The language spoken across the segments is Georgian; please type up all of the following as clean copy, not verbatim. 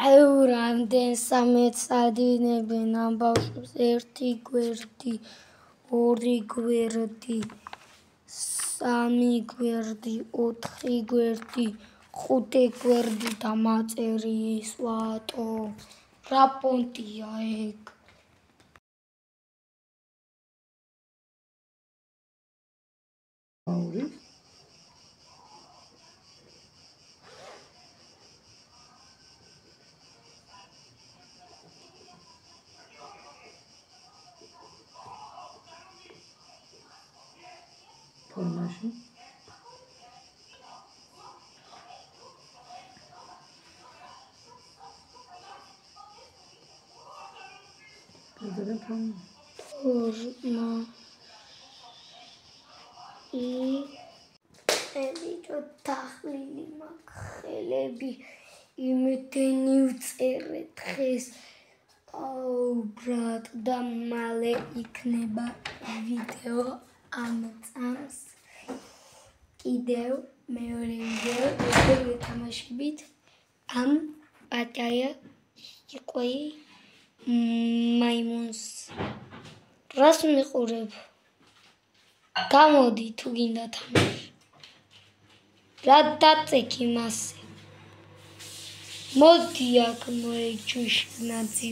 რამდენ სამეცადინებენ ამ ბავშვებს ერთი გვერდი, ორი გვერდი, სამი გვერდი, ოთხი გვერდი, ხუთი გვერდი და მაწერი ის ვატო. რა პონტია ეგ? ფორმაში ელიჭო თახლილი მაქვს ხელები იმდენი ვწერე დღეს აუბრად და მალე იქნება ვიდეო ამ წამს კიდევ მეორე ვიდეო ვეთამაშებით ამ პატარა იყვი მაიმუნს რას მიყურებ გამოდი თუ გინდა თამაში რა დაწექი მასე მოდი აქ მოეჩუშნაცი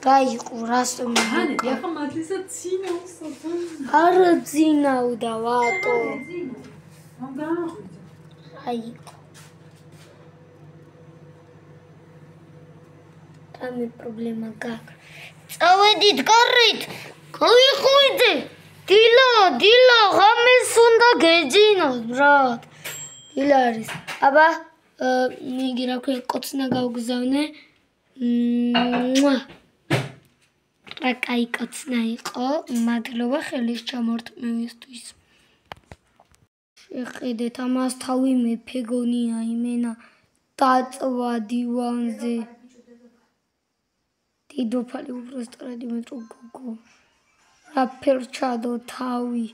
გაიყო რას მოგა ახლა მადლისა ცინავს არა ძინავდა ვატო ამ გააღვიძა აიყო რამე პრობლემა გაქვს წავედით კარით გაიხვიდე დილო ღამეს უნდა გეძინოს ბრატ დილა არის აბა მიგი რა ქვია კოცნა გავგზავნე რა კაი კოცნა იყო მადლობა ხელის ჩამორთმევისთვის შეხედეთ ამას თავი მეფეგონია იმენა დაწვა დივანზე დიდოფალი უბრალოდ მეტრო გოგო რა ფერჩადო თავი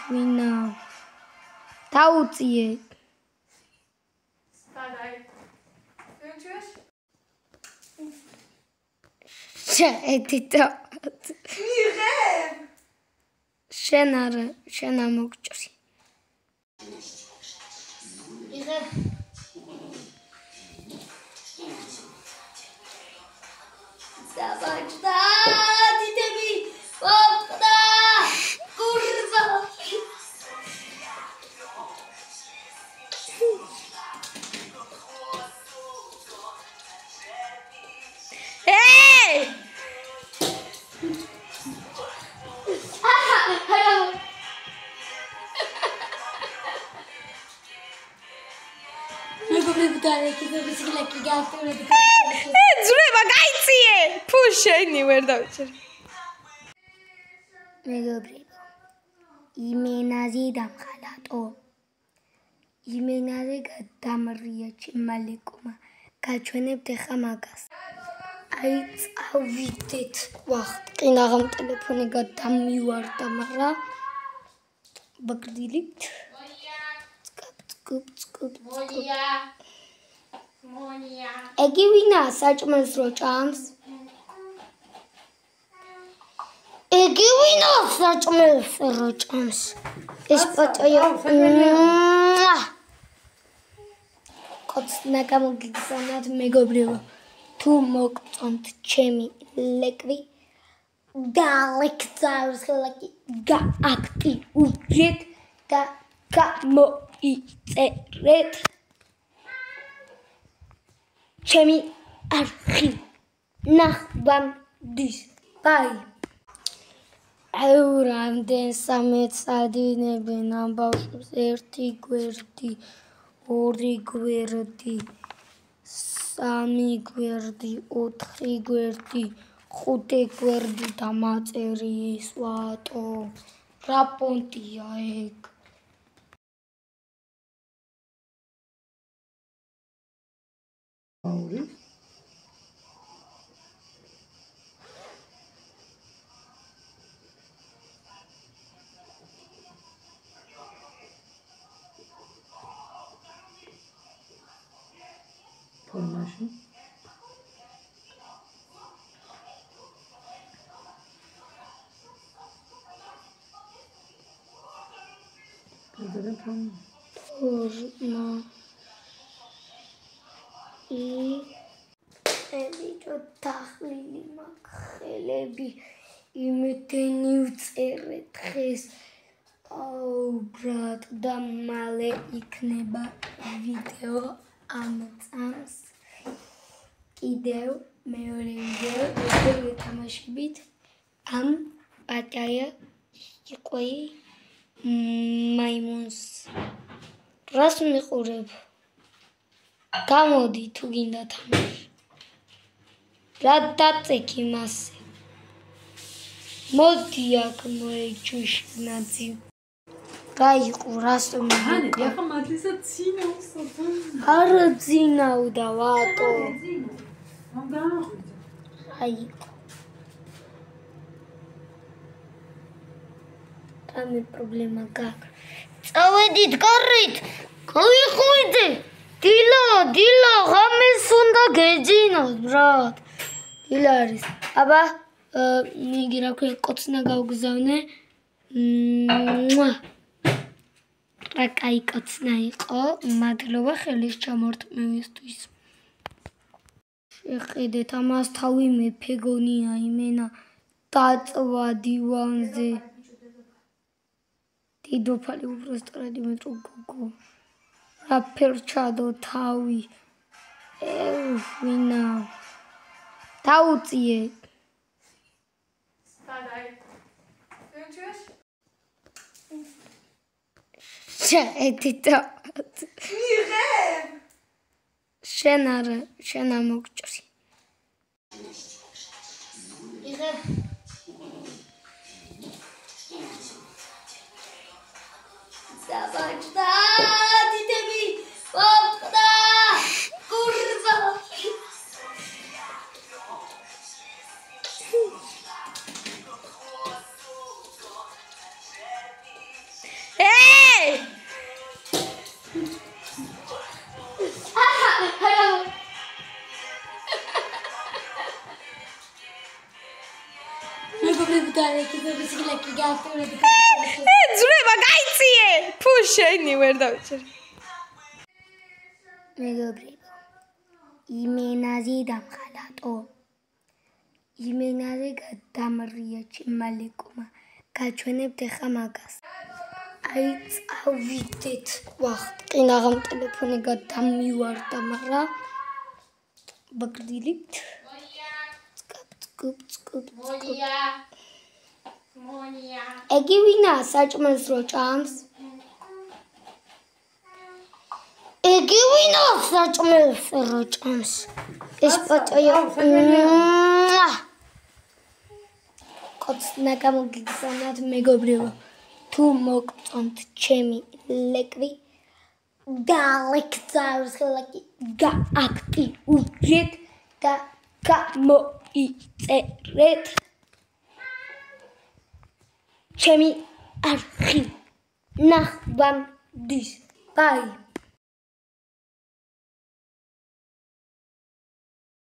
ვინა დაუწიე შედიტო მიღებ შენ არა შენ ამოგჭრი მიღებ საბაჭდა დიდები ოპტა კურვა ძრება გაიწიე ფუ შენი ვერ დავჭერ მეგობრებო იმენაზე დამხალატო იმენაზე გადამრია ჩემალეკომა გაჩვენებთ ახლა მაგას აი წავიდეთ ვახტ ყინაღამ ტელეფონი გადამივარდა მაგრამ ბაგრდილით მონია ეგი ვინა საჭმელს რო ჭამს ეგი ვინა საჭმელს რო ჭამს ეს პატარა კოცნა გამოგიგზავნათ მეგობრებო თუ მოგწონთ ჩემი ლეკვი დალექცავს ლეკვი გააქტიურეთ და გამოიწერეთ ჩემი არხი ნახვამდის ბაი რამდენ სამეცადინებენ ამ ბავშვებს ერთი გვერდი ორი გვერდი სამი გვერდი ოთხი გვერდი ხუთი გვერდი და მაწერი ის ვატო რა პონტია ეგ ფორმაში. Კიდევ ფორმა. ფორმა. ელიტო თახლილი მახრელები იმდენი ვწერე დღეს აუბრად და მალე იქნება ვიდეო ამ წამს კიდევ მეორე ვიდეო ვეთამაშებით ამ პატარა იყვი მაიმუნს რას მიყურებ გამოდი თუ გინდა თამაში რა დაწექი მასე მოდი აქ მოეჩუშნაძი გაიყო რას ჰანე დიახა მადლისა ცინავს არ ძინავდა ვატო ამ გააღვიძა აიყო რამე პრობლემა გაქვს წავედით კარით გაიხვიდე დილო ღამეს უნდა გეძინოს ბრატ დილა არის აბა მიგი რა ქვია კოცნა გავგზავნე რა კაი კოცნა იყო მადლობა ხელის ჩამორთმევისთვის შეხედეთ ამას თავი მეფე გონია იმენა დაწვა დივანზე დიდოფალი უბრალოდ იმედრო გოგო რა ფერჩადო თავი ვინა დაუწიე შეედიტო მიღებ შენ მოგჭრი მიღებ საბაჭდა დიდები პოპდა კურვა ძრება გაიციე ფუ შენი ვერ დავიჭერ მეგობრებო იმენაზე დამხალატო იმენაზე გადამრია ჩემალეკომა გაჩვენებთ ახლა მაგას აი წავიდეთ ვახტ ყინაღამ ტელეფონი გადამივარდა მაგრამ ბაგდილით ეგი ვინა საჭმელს რო ჭამს ეგი ვინა საჭმელს რო ჭამს ეს პატაია კოცნა გამოგიგზავნათ მეგობრებო თუ მოგწონთ ჩემი ლეკვი დალექცავს ლეკვი გააქტიურეთ და გამოიწერეთ ჩემი არხი ნახვამდის ბაი